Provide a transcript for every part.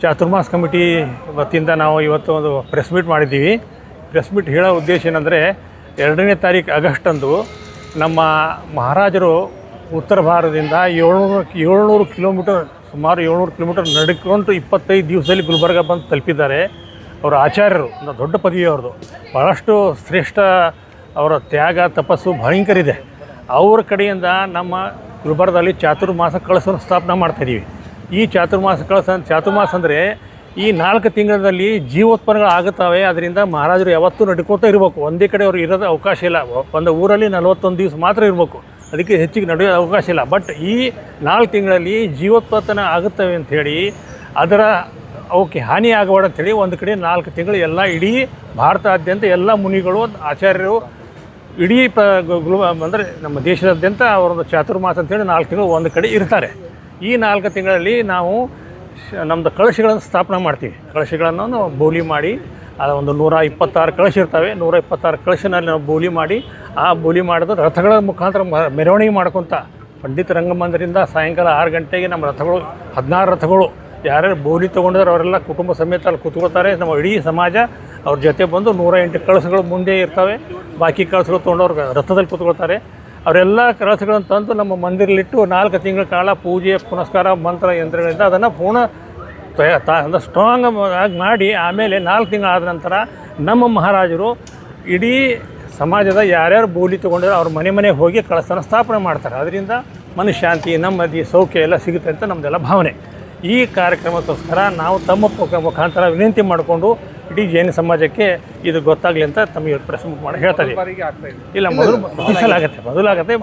ಚಾತುರ್ಮಾಸ committee ವತಿಯಿಂದ ನಾವು ಇವತ್ತು ಒಂದು ಪ್ರೆಸ್ ಮೀಟ್ ಮಾಡಿದ್ದೀವಿ. ಪ್ರೆಸ್ ಮೀಟ್ ಹೇಳೋ ಉದ್ದೇಶ ಏನಂದರೆ 2ನೇ ತಾರೀಕು ಆಗಸ್ಟಂದು ನಮ್ಮ ಮಹಾರಾಜರು ಉತ್ತರ ಭಾರತದಿಂದ 700 ಕಿಲೋಮೀಟರ್ ಸುಮಾರು 700 ಕಿಲೋಮೀಟರ್ ನಡ್ಕೊಂಡು 25 ದಿವಸದಲ್ಲಿ ಗುಲ್ಬರ್ಗ ಬಂದು ತಲುಪಿದ್ದಾರೆ. ಅವರ ಆಚಾರ್ಯರು ಒಂದು ದೊಡ್ಡ ಪದವಿ ಅವ್ರದ್ದು, ಭಾಳಷ್ಟು ಶ್ರೇಷ್ಠ ಅವರ ತ್ಯಾಗ ತಪಸ್ಸು ಭಯಂಕರ ಇದೆ. ಅವ್ರ ಕಡೆಯಿಂದ ನಮ್ಮ ಗುಲ್ಬರ್ಗದಲ್ಲಿ ಚಾತುರ್ಮಾಸ ಕಳಸವನ್ನು ಸ್ಥಾಪನೆ ಮಾಡ್ತಾಯಿದ್ದೀವಿ. ಈ ಚಾತುರ್ಮಾಸ ಅಂದರೆ ಈ 4 ತಿಂಗಳಲ್ಲಿ ಜೀವೋತ್ಪನ್ನಗಳು ಆಗುತ್ತವೆ. ಅದರಿಂದ ಮಹಾರಾಜರು ಯಾವತ್ತೂ ನಡ್ಕೋತಾ ಇರಬೇಕು. ಒಂದೇ ಕಡೆ ಅವ್ರು ಇರೋದು ಅವಕಾಶ ಇಲ್ಲ. ಒಂದು ಊರಲ್ಲಿ 41 ದಿವಸ ಮಾತ್ರ ಇರಬೇಕು, ಅದಕ್ಕೆ ಹೆಚ್ಚಿಗೆ ನಡೆಯೋ ಅವಕಾಶ ಇಲ್ಲ. ಬಟ್ ಈ 4 ತಿಂಗಳಲ್ಲಿ ಜೀವೋತ್ಪನ್ನ ಆಗುತ್ತವೆ ಅಂಥೇಳಿ ಅದರ ಅವಕ್ಕೆ ಹಾನಿ ಆಗಬಾರ್ದು ಅಂಥೇಳಿ ಒಂದು ಕಡೆ 4 ತಿಂಗಳು ಎಲ್ಲ ಇಡೀ ಭಾರತಾದ್ಯಂತ ಎಲ್ಲ ಮುನಿಗಳು ಆಚಾರ್ಯರು ಇಡೀ ಅಂದರೆ ನಮ್ಮ ದೇಶದಾದ್ಯಂತ ಅವರೊಂದು ಚಾತುರ್ಮಾಸ ಅಂತೇಳಿ 4 ತಿಂಗಳು ಒಂದು ಕಡೆ ಇರ್ತಾರೆ. ಈ 4 ತಿಂಗಳಲ್ಲಿ ನಾವು ನಮ್ಮದು ಕಳಶಗಳನ್ನು ಸ್ಥಾಪನೆ ಮಾಡ್ತೀವಿ. ಕಳಶಗಳನ್ನು ಬೋಲಿ ಮಾಡಿ ಒಂದು 126 ಕಳಶ ಇರ್ತವೆ. 126 ಕಳಶನಲ್ಲಿ ನಾವು ಬೋಲಿ ಮಾಡಿ ಆ ಬೋಲಿ ಮಾಡಿದ ರಥಗಳ ಮುಖಾಂತರ ಮೆರವಣಿಗೆ ಮಾಡ್ಕೊತ ಪಂಡಿತ ರಂಗಮಂದಿರದಿಂದ ಸಾಯಂಕಾಲ 6 ಗಂಟೆಗೆ ನಮ್ಮ ರಥಗಳು 16 ರಥಗಳು ಯಾರ್ಯಾರು ಬೋಲಿ ತೊಗೊಂಡಿದ್ರೆ ಅವರೆಲ್ಲ ಕುಟುಂಬ ಸಮೇತ ಅಲ್ಲಿ ಕೂತ್ಕೊಳ್ತಾರೆ. ನಮ್ಮ ಇಡೀ ಸಮಾಜ ಅವ್ರ ಜೊತೆ ಬಂದು 108 ಕಳಶಗಳು ಮುಂದೆ ಇರ್ತವೆ. ಬಾಕಿ ಕಳಶಗಳು ತೊಗೊಂಡವ್ರು ರಥದಲ್ಲಿ ಕೂತ್ಕೊಳ್ತಾರೆ. ಅವರೆಲ್ಲ ಕಳಶಗಳನ್ನು ತಂದು ನಮ್ಮ ಮಂದಿರಲಿಟ್ಟು 4 ತಿಂಗಳ ಕಾಲ ಪೂಜೆ ಪುನಸ್ಕಾರ ಮಂತ್ರ ಯಂತ್ರಗಳಿಂದ ಅದನ್ನು ಪೂರ್ಣ ಸ್ಟ್ರಾಂಗ್ ಆಗಿ ಮಾಡಿ ಆಮೇಲೆ 4 ತಿಂಗಳು ಆದ ನಂತರ ನಮ್ಮ ಮಹಾರಾಜರು ಇಡೀ ಸಮಾಜದ ಯಾರ್ಯಾರು ಬೋಲಿ ತೊಗೊಂಡಿರೋ ಅವ್ರ ಮನೆಗೆ ಹೋಗಿ ಕಳಶನ ಸ್ಥಾಪನೆ ಮಾಡ್ತಾರೆ. ಅದರಿಂದ ಮನಃಶಾಂತಿ ನೆಮ್ಮದಿ ಸೌಖ್ಯ ಎಲ್ಲ ಸಿಗುತ್ತೆ ಅಂತ ನಮ್ಮದೆಲ್ಲ ಭಾವನೆ. ಈ ಕಾರ್ಯಕ್ರಮಕ್ಕೋಸ್ಕರ ನಾವು ತಮ್ಮ ಮುಖಾಂತರ ವಿನಂತಿ ಮಾಡಿಕೊಂಡು ಇಡೀ ಜೈನ ಸಮಾಜಕ್ಕೆ ಇದು ಗೊತ್ತಾಗಲಿ ಅಂತ ತಮಗೆ ಪ್ರೆಸ್ ಮಾಡಿ ಹೇಳ್ತಾ ಇದ್ದೀವಿ. ಇಲ್ಲ, ಮೊದಲಾಗುತ್ತೆ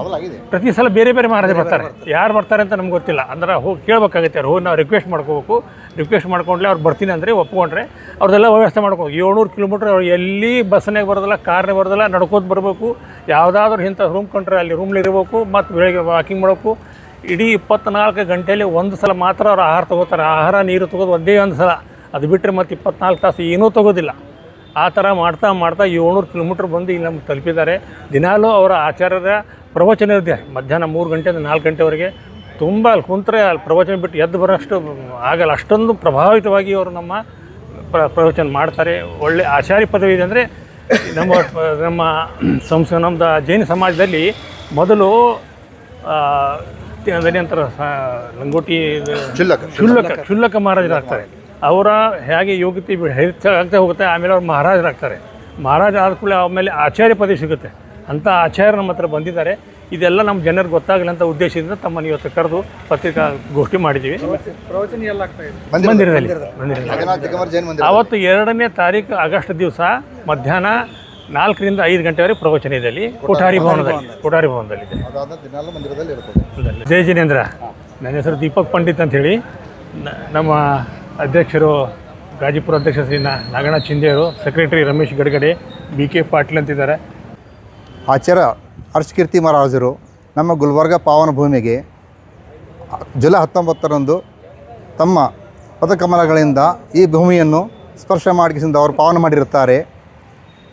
ಪ್ರತಿ ಸಲ ಬೇರೆ ಬೇರೆ ಮಹಾರಾಜ ಬರ್ತಾರೆ. ಯಾರು ಬರ್ತಾರೆ ಅಂತ ನಮ್ಗೆ ಗೊತ್ತಿಲ್ಲ. ಅಂದ್ರೆ ಹೋಗಿ ಕೇಳಬೇಕಾಗುತ್ತೆ. ಅವ್ರು ಹೋಗಿ ನಾವು ರಿಕ್ವೆಸ್ಟ್ ಮಾಡ್ಕೋಬೇಕು. ರಿಕ್ವೆಸ್ಟ್ ಮಾಡ್ಕೊಂಡ್ಲೆ ಅವ್ರು ಬರ್ತೀನಿ ಅಂದರೆ ಒಪ್ಕೊಂಡ್ರೆ ಅವ್ರದ್ದೆಲ್ಲ ವ್ಯವಸ್ಥೆ ಮಾಡ್ಕೋ. 700 ಕಿಲೋಮೀಟ್ರ್ ಅವ್ರು ಎಲ್ಲಿ ಬಸ್ನಾಗ ಬರೋದಿಲ್ಲ, ಕಾರ್ನಾಗ ಬರೋದಿಲ್ಲ, ನಡ್ಕೋತ ಬರಬೇಕು. ಯಾವುದಾದ್ರೂ ಇಂಥ ರೂಮ್ ಕೊಂಡ್ರೆ ಅಲ್ಲಿ ರೂಮ್ಲಿ ಇರಬೇಕು. ಮತ್ತು ಬೆಳಗ್ಗೆ ವಾಕಿಂಗ್ ಮಾಡಬೇಕು. ಇಡೀ 24 ಗಂಟೆಯಲ್ಲಿ ಒಂದು ಸಲ ಮಾತ್ರ ಅವ್ರು ಆಹಾರ ತೊಗೋತಾರೆ. ಆಹಾರ ನೀರು ತೊಗೋದು ಒಂದೇ ಒಂದು ಸಲ. ಅದು ಬಿಟ್ಟರೆ ಮತ್ತು 24 ತಾಸು ಏನೂ ತೊಗೋದಿಲ್ಲ. ಆ ಥರ ಮಾಡ್ತಾ 700 ಕಿಲೋಮೀಟ್ರ್ ಬಂದು ಇಲ್ಲಿ ನಮ್ಗೆ ತಲುಪಿದ್ದಾರೆ. ದಿನಾಲೂ ಅವರ ಆಚಾರ್ಯರ ಪ್ರವಚನ ಇದೆ. ಮಧ್ಯಾಹ್ನ 3 ಗಂಟೆಯಿಂದ 4 ಗಂಟೆವರೆಗೆ ತುಂಬ ಅಲ್ಲಿ ಕುಂತರೆ ಅಲ್ಲಿ ಪ್ರವಚನ ಬಿಟ್ಟು ಎದ್ದು ಬರೋಷ್ಟು ಆಗಲ್ಲ. ಅಷ್ಟೊಂದು ಪ್ರಭಾವಿತವಾಗಿ ಅವರು ನಮ್ಮ ಪ್ರವಚನ ಮಾಡ್ತಾರೆ. ಒಳ್ಳೆ ಆಚಾರ್ಯ ಪದವಿ ಇದೆ. ಅಂದರೆ ನಮ್ಮದು ಜೈನ ಸಮಾಜದಲ್ಲಿ ಮೊದಲು ನಂತರ ಲಂಗೋಟಿ ಕ್ಷುಲ್ಲಕ ಮಹಾರಾಜರಾಗ್ತಾರೆ. ಅವರ ಹೇಗೆ ಯೋಗ್ಯತೆ ಹೆಚ್ಚಾಗ್ತಾ ಹೋಗುತ್ತೆ. ಆಮೇಲೆ ಅವ್ರು ಮಹಾರಾಜರಾಗ್ತಾರೆ. ಮಹಾರಾಜ ಆದ ಕೂಡಲೇ ಆಮೇಲೆ ಆಚಾರ್ಯ ಪದವಿ ಸಿಗುತ್ತೆ. ಅಂಥ ಆಚಾರ್ಯ ನಮ್ಮ ಹತ್ರ ಬಂದಿದ್ದಾರೆ. ಇದೆಲ್ಲ ನಮ್ಮ ಜನರಿಗೆ ಗೊತ್ತಾಗಲಿ ಅಂತ ಉದ್ದೇಶದಿಂದ ತಮ್ಮನ್ನು ಇವತ್ತು ಕರೆದು ಪತ್ರಿಕಾಗೋಷ್ಠಿ ಮಾಡಿದ್ದೀವಿ. ಮಂದಿರದಲ್ಲಿ ಅವತ್ತು 2ನೇ ತಾರೀಕು ಆಗಸ್ಟ್ ದಿವಸ ಮಧ್ಯಾಹ್ನ 4ರಿಂದ 5 ಗಂಟೆವರೆಗೆ ಪ್ರವಚನ ಇದೆ. ಅಲ್ಲಿ ಕೋಠಾರಿ ಭವನದಲ್ಲಿ ಜಯ ಜಿನೇಂದ್ರ. ನನ್ನ ಹೆಸರು ದೀಪಕ್ ಪಂಡಿತ್ ಅಂಥೇಳಿ. ನಮ್ಮ ಅಧ್ಯಕ್ಷರು ಗಾಜಿಪುರ ಅಧ್ಯಕ್ಷ ಶ್ರೀ ನಾಗನಾಥ್ ಶಿಂದೆಯವರು, ಸೆಕ್ರೆಟರಿ ರಮೇಶ್ ಗಡ್ಗಡೆ, BK ಪಾಟೀಲ್ ಅಂತಿದ್ದಾರೆ. ಆಚಾರ್ಯ ಹರ್ಷಕೀರ್ತಿ ಮಹಾರಾಜರು ನಮ್ಮ ಗುಲ್ಬರ್ಗ ಪಾವನ ಭೂಮಿಗೆ ಜುಲೈ 19ರಂದು ತಮ್ಮ ಪದಕಮಲಗಳಿಂದ ಈ ಭೂಮಿಯನ್ನು ಸ್ಪರ್ಶ ಮಾಡಿಸಿದ ಅವರು ಪಾವನ ಮಾಡಿರುತ್ತಾರೆ.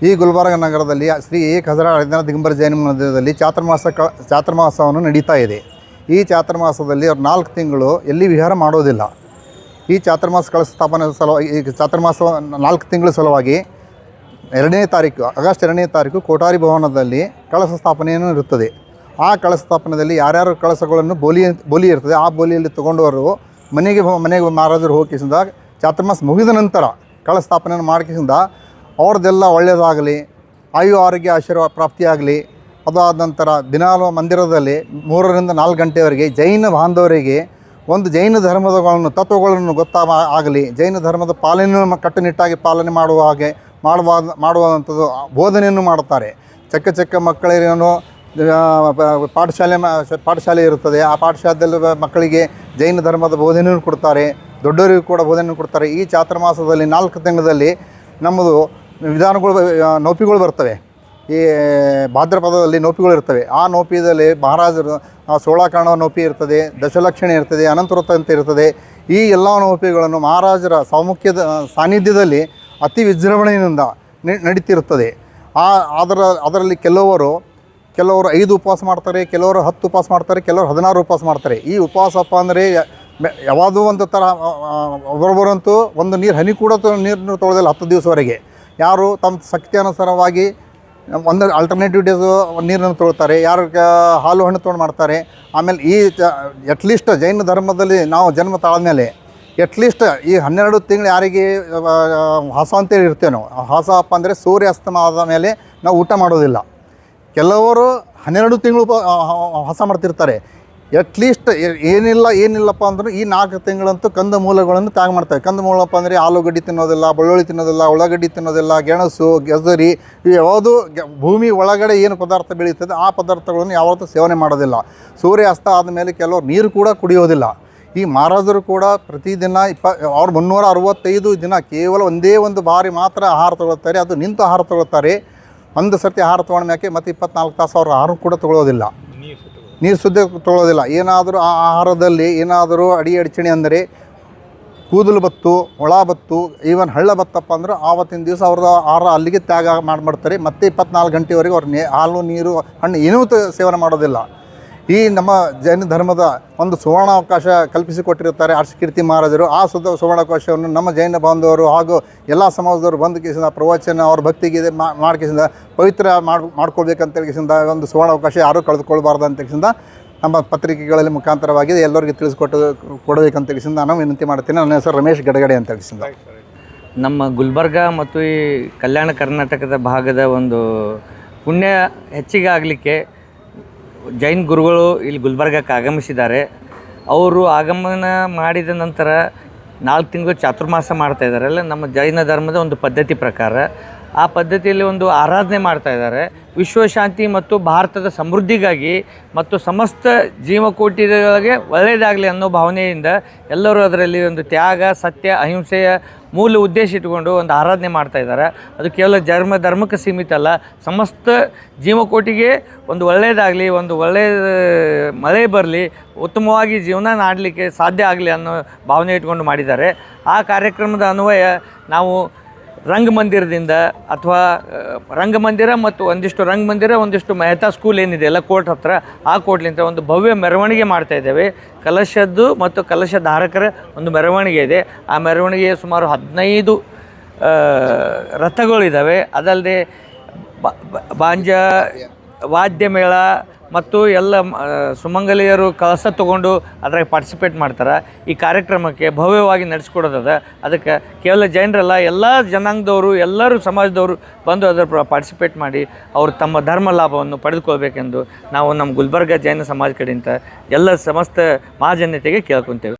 ಈ ಗುಲ್ಬರ್ಗ ನಗರದಲ್ಲಿ ಶ್ರೀ ಏಕ ಹಜಾರ ದಿಗಂಬರ ಜೈನ ಮಂದಿರದಲ್ಲಿ ಚಾತುರ್ಮಾಸವನ್ನು ನಡೀತಾ ಇದೆ. ಈ ಚಾತುರ್ಮಾಸದಲ್ಲಿ ಅವ್ರು 4 ತಿಂಗಳು ಎಲ್ಲಿ ವಿಹಾರ ಮಾಡೋದಿಲ್ಲ. ಈ ಚಾತುರ್ಮಾಸ ಕಳಶ ಸ್ಥಾಪನೆ ಸಲುವಾಗಿ ಈ ಚಾತುರ್ಮಾಸ 4 ತಿಂಗಳ ಸಲುವಾಗಿ 2ನೇ ತಾರೀಕು ಆಗಸ್ಟ್ 2ನೇ ತಾರೀಕು ಕೋಠಾರಿ ಭವನದಲ್ಲಿ ಕಳಶ ಸ್ಥಾಪನೆಯನ್ನು ಇರುತ್ತದೆ. ಆ ಕಳಶ ಸ್ಥಾಪನೆಯಲ್ಲಿ ಯಾರ್ಯಾರು ಕಳಶಗಳನ್ನು ಬೋಲಿ ಇರ್ತದೆ ಆ ಬೋಲಿಯಲ್ಲಿ ತೊಗೊಂಡವರು ಮನೆಗೆ ಮಹಾರಾಜರು ಹೋಗಿಸಿದ ಚಾತುರ್ಮಾಸ ಮುಗಿದ ನಂತರ ಕಳಶ ಸ್ಥಾಪನೆಯನ್ನು ಮಾಡಿಸಿದ ಅವ್ರದ್ದೆಲ್ಲ ಒಳ್ಳೆಯದಾಗಲಿ, ಆಯು ಆರೋಗ್ಯ ಆಶೀರ್ವಾದ ಪ್ರಾಪ್ತಿಯಾಗಲಿ. ಅದಾದ ನಂತರ ದಿನಾಲು ಮಂದಿರದಲ್ಲಿ 3ರಿಂದ 4 ಗಂಟೆವರೆಗೆ ಜೈನ ಬಾಂಧವರಿಗೆ ಒಂದು ಜೈನ ಧರ್ಮದಗಳನ್ನು ತತ್ವಗಳನ್ನು ಆಗಲಿ, ಜೈನ ಧರ್ಮದ ಪಾಲನೆಯನ್ನು ಕಟ್ಟುನಿಟ್ಟಾಗಿ ಪಾಲನೆ ಮಾಡುವಂಥದ್ದು ಬೋಧನೆಯನ್ನು ಮಾಡುತ್ತಾರೆ. ಚಿಕ್ಕ ಮಕ್ಕಳೇನು ಪಾಠಶಾಲೆ ಇರುತ್ತದೆ. ಆ ಪಾಠಶಾಲೆಯಲ್ಲಿ ಮಕ್ಕಳಿಗೆ ಜೈನ ಧರ್ಮದ ಬೋಧನೆಯನ್ನು ಕೊಡ್ತಾರೆ. ದೊಡ್ಡವರಿಗೂ ಕೂಡ ಬೋಧನೆಯನ್ನು ಕೊಡ್ತಾರೆ. ಈ ಚಾತುರ್ಮಾಸದಲ್ಲಿ 4 ತಿಂಗಳಲ್ಲಿ ನಮ್ಮದು ವಿಧಾನಗಳು ನೌಪಿಗಳು ಬರ್ತವೆ. ಈ ಭಾದ್ರಪದದಲ್ಲಿ ನೌಪಿಗಳು ಇರ್ತವೆ. ಆ ನೌಪಿದಲ್ಲಿ ಮಹಾರಾಜರು ಸೋಳಾಕರ್ಣ ನೌಪಿ ಇರ್ತದೆ, ದಶಲಕ್ಷಣೆ ಇರ್ತದೆ, ಅನಂತವೃತ್ತ ಅಂತ ಇರ್ತದೆ. ಈ ಎಲ್ಲ ನೌಪಿಗಳನ್ನು ಮಹಾರಾಜರ ಸಾನ್ನಿಧ್ಯದಲ್ಲಿ ಅತಿ ವಿಜೃಂಭಣೆಯಿಂದ ನಡೀತಿರುತ್ತದೆ. ಅದರಲ್ಲಿ ಕೆಲವರು 5 ಉಪವಾಸ ಮಾಡ್ತಾರೆ, ಕೆಲವರು 10 ಉಪವಾಸ ಮಾಡ್ತಾರೆ, ಕೆಲವರು 16 ಉಪವಾಸ ಮಾಡ್ತಾರೆ. ಈ ಉಪವಾಸಪ್ಪ ಅಂದರೆ ಯಾವುದೋ ಒಂದು ಥರ ಒಬ್ಬೊಬ್ಬರಂತೂ ಒಂದು ಹನಿ ಕೂಡ ನೀರನ್ನು ತೊಗೊಳ್ಳೋದಿಲ್ಲ 10 ದಿವಸವರೆಗೆ. ಯಾರು ತಮ್ಮ ಶಕ್ತಿ ಅನುಸಾರವಾಗಿ ಒಂದು ಆಲ್ಟರ್ನೇಟಿವ್ ಡೇಸು ನೀರನ್ನು ತೊಗೊಳ್ತಾರೆ, ಯಾರು ಹಾಲು ಹಣ್ಣು ತೊಗೊಂಡು ಮಾಡ್ತಾರೆ. ಆಮೇಲೆ ಅಟ್ಲೀಸ್ಟ್ ಜೈನ ಧರ್ಮದಲ್ಲಿ ನಾವು ಜನ್ಮ ತಾಳ್ಮೇಲೆ ಅಟ್ಲೀಸ್ಟ್ ಈ 12 ತಿಂಗಳು ಯಾರಿಗೆ ಹಾಸ ಅಂತೇಳಿ ಇರ್ತೇವೆ ನಾವು. ಹಾಸಪ್ಪ ಅಂದರೆ ಸೂರ್ಯಾಸ್ತಮ ಆದ ಮೇಲೆ ನಾವು ಊಟ ಮಾಡೋದಿಲ್ಲ. ಕೆಲವರು 12 ತಿಂಗಳು ಹಾಸ ಮಾಡ್ತಿರ್ತಾರೆ. ಅಟ್ಲೀಸ್ಟ್ ಏನಿಲ್ಲಪ್ಪ ಅಂದರೂ ಈ 4 ತಿಂಗಳಂತೂ ಕಂದ ಮೂಲಗಳನ್ನು ತ್ಯಾಗ ಮಾಡ್ತಾರೆ. ಕಂದ ಮೂಲಪ್ಪ ಅಂದರೆ ಆಲೂಗಡ್ಡೆ ತಿನ್ನೋದಿಲ್ಲ, ಬೆಳ್ಳುಳ್ಳಿ ತಿನ್ನೋದಿಲ್ಲ, ಉಳ್ಳಾಗಡ್ಡಿ ತಿನ್ನೋದಿಲ್ಲ, ಗೆಣಸು, ಗೆಜರಿ, ಇವು ಯಾವುದು ಭೂಮಿ ಒಳಗಡೆ ಏನು ಪದಾರ್ಥ ಬೆಳೀತದೆ ಆ ಪದಾರ್ಥಗಳನ್ನು ಯಾವತ್ತೂ ಸೇವನೆ ಮಾಡೋದಿಲ್ಲ. ಸೂರ್ಯಾಸ್ತ ಆದಮೇಲೆ ಕೆಲವರು ನೀರು ಕೂಡ ಕುಡಿಯೋದಿಲ್ಲ. ಈ ಮಹಾರಾಜರು ಕೂಡ ಪ್ರತಿದಿನ ಅವ್ರು 365 ದಿನ ಕೇವಲ ಒಂದೇ ಒಂದು ಬಾರಿ ಮಾತ್ರ ಆಹಾರ ತೊಗೊಳ್ತಾರೆ. ಅದು ನಿಂತು ಆಹಾರ ತೊಗೊಳ್ತಾರೆ. ಒಂದು ಸರ್ತಿ ಆಹಾರ ತೊಗೊಂಡ್ಮ್ಯಾಕೆ ಮತ್ತು 24 ತಾಸು ಅವ್ರ ಆಹಾರ ಕೂಡ ತೊಗೊಳ್ಳೋದಿಲ್ಲ, ನೀರು ಶುದ್ಧ ತೊಗೊಳ್ಳೋದಿಲ್ಲ. ಏನಾದರೂ ಆ ಆಹಾರದಲ್ಲಿ ಏನಾದರೂ ಅಡಚಣೆ ಅಂದರೆ ಕೂದಲು ಬತ್ತು, ಒಳ ಬತ್ತು, ಈವನ್ ಹಳ್ಳ ಬತ್ತಪ್ಪ ಅಂದ್ರೆ ಆವತ್ತಿನ ದಿವಸ ಅವ್ರದ್ದು ಆಹಾರ ಅಲ್ಲಿಗೆ ತ್ಯಾಗ ಮಾಡಿಬಿಡ್ತಾರೆ. ಮತ್ತೆ 24 ಗಂಟೆವರೆಗೆ ಅವ್ರು ಹಾಲು, ನೀರು, ಹಣ್ಣು ಏನೂ ಸೇವನೆ ಮಾಡೋದಿಲ್ಲ. ಈ ನಮ್ಮ ಜೈನ ಧರ್ಮದ ಒಂದು ಸುವರ್ಣಾವಕಾಶ ಕಲ್ಪಿಸಿಕೊಟ್ಟಿರುತ್ತಾರೆ ಅರ್ಷಕೀರ್ತಿ ಮಹಾರಾಜರು. ಆ ಸುವರ್ಣಾವಕಾಶವನ್ನು ನಮ್ಮ ಜೈನ ಬಾಂಧವರು ಹಾಗೂ ಎಲ್ಲ ಸಮಾಜದವರು ಬಂದು ಕೇಸಿಂದ ಪ್ರವಚನ ಅವ್ರ ಭಕ್ತಿಗೆ ಮಾಡ್ಕೇಸಿಂದ ಪವಿತ್ರ ಮಾಡ್ಕೊಳ್ಬೇಕಂತ ಕೇಸಿಂದ ಒಂದು ಸುವರ್ಣಾವಕಾಶ ಯಾರೂ ಕಳೆದುಕೊಳ್ಬಾರ್ದು ಅಂತ ಕೇಸಿಂದ ನಮ್ಮ ಪತ್ರಿಕೆಗಳಲ್ಲಿ ಮುಖಾಂತರವಾಗಿ ಎಲ್ಲರಿಗೂ ಕೊಡಬೇಕಂತ ಕೇಸಿಂದ ನಾನು ವಿನಂತಿ ಮಾಡ್ತೀನಿ. ನನ್ನ ಹೆಸರು ರಮೇಶ್ ಗಡಗಡೆ ಅಂತ ಕೇಸಿಂದ. ನಮ್ಮ ಗುಲ್ಬರ್ಗ ಮತ್ತು ಈ ಕಲ್ಯಾಣ ಕರ್ನಾಟಕದ ಭಾಗದ ಒಂದು ಪುಣ್ಯ ಹೆಚ್ಚಿಗೆ ಆಗಲಿಕ್ಕೆ ಜೈನ್ ಗುರುಗಳು ಇಲ್ಲಿ ಗುಲ್ಬರ್ಗಕ್ಕೆ ಆಗಮಿಸಿದ್ದಾರೆ. ಅವರು ಆಗಮನ ಮಾಡಿದ ನಂತರ 4 ತಿಂಗಳು ಚಾತುರ್ಮಾಸ ಮಾಡ್ತಾಯಿದ್ದಾರಲ್ಲ, ನಮ್ಮ ಜೈನ ಧರ್ಮದ ಒಂದು ಪದ್ಧತಿ ಪ್ರಕಾರ ಆ ಪದ್ಧತಿಯಲ್ಲಿ ಒಂದು ಆರಾಧನೆ ಮಾಡ್ತಾಯಿದ್ದಾರೆ. ವಿಶ್ವಶಾಂತಿ ಮತ್ತು ಭಾರತದ ಸಮೃದ್ಧಿಗಾಗಿ ಮತ್ತು ಸಮಸ್ತ ಜೀವಕೋಟಿಗಳಿಗೆ ಒಳ್ಳೆಯದಾಗಲಿ ಅನ್ನೋ ಭಾವನೆಯಿಂದ ಎಲ್ಲರೂ ಅದರಲ್ಲಿ ಒಂದು ತ್ಯಾಗ, ಸತ್ಯ, ಅಹಿಂಸೆಯ ಮೂಲ ಉದ್ದೇಶ ಇಟ್ಟುಕೊಂಡು ಒಂದು ಆರಾಧನೆ ಮಾಡ್ತಾಯಿದ್ದಾರೆ. ಅದು ಕೇವಲ ಧರ್ಮಕ್ಕೆ ಸೀಮಿತ ಅಲ್ಲ, ಸಮಸ್ತ ಜೀವಕೋಟಿಗೆ ಒಂದು ಒಳ್ಳೆಯದಾಗಲಿ, ಒಂದು ಒಳ್ಳೆಯ ಮಳೆ ಬರಲಿ, ಉತ್ತಮವಾಗಿ ಜೀವನ ಮಾಡಲಿಕ್ಕೆ ಸಾಧ್ಯ ಆಗಲಿ ಅನ್ನೋ ಭಾವನೆ ಇಟ್ಕೊಂಡು ಮಾಡಿದ್ದಾರೆ. ಆ ಕಾರ್ಯಕ್ರಮದ ಅನ್ವಯ ನಾವು ರಂಗಮಂದಿರದಿಂದ ಅಥವಾ ರಂಗಮಂದಿರ ಮತ್ತು ಒಂದಿಷ್ಟು ಮೆಹತಾ ಸ್ಕೂಲ್ ಏನಿದೆ ಎಲ್ಲ ಕೋರ್ಟ್ ಹತ್ರ, ಆ ಕೋರ್ಟ್ಲಿಂದ ಒಂದು ಭವ್ಯ ಮೆರವಣಿಗೆ ಮಾಡ್ತಾಯಿದ್ದೇವೆ. ಕಲಶದ್ದು ಮತ್ತು ಕಲಶ ಧಾರಕರ ಒಂದು ಮೆರವಣಿಗೆ ಇದೆ. ಆ ಮೆರವಣಿಗೆ ಸುಮಾರು 15 ರಥಗಳಿದ್ದಾವೆ. ಅದಲ್ಲದೆ ಬಾಂಜ ವಾದ್ಯ ಮೇಳ ಮತ್ತು ಎಲ್ಲ ಸುಮಂಗಲಿಯರು ಕಳಸ ತೊಗೊಂಡು ಅದ್ರಾಗ ಪಾರ್ಟಿಸಿಪೇಟ್ ಮಾಡ್ತಾರೆ. ಈ ಕಾರ್ಯಕ್ರಮಕ್ಕೆ ಭವ್ಯವಾಗಿ ನಡೆಸ್ಕೊಡೋದದ. ಅದಕ್ಕೆ ಕೇವಲ ಜೈನರಲ್ಲ, ಎಲ್ಲ ಜನಾಂಗದವರು, ಎಲ್ಲರೂ ಸಮಾಜದವರು ಬಂದು ಅದರ ಪಾರ್ಟಿಸಿಪೇಟ್ ಮಾಡಿ ಅವರು ತಮ್ಮ ಧರ್ಮ ಲಾಭವನ್ನು ಪಡೆದುಕೊಳ್ಬೇಕೆಂದು ನಾವು ನಮ್ಮ ಗುಲ್ಬರ್ಗ ಜೈನ ಸಮಾಜ ಕಡೆಯಿಂದ ಎಲ್ಲ ಸಮಸ್ತ ಮಹಾಜನತೆಗೆ ಕೇಳ್ಕೊತೇವೆ.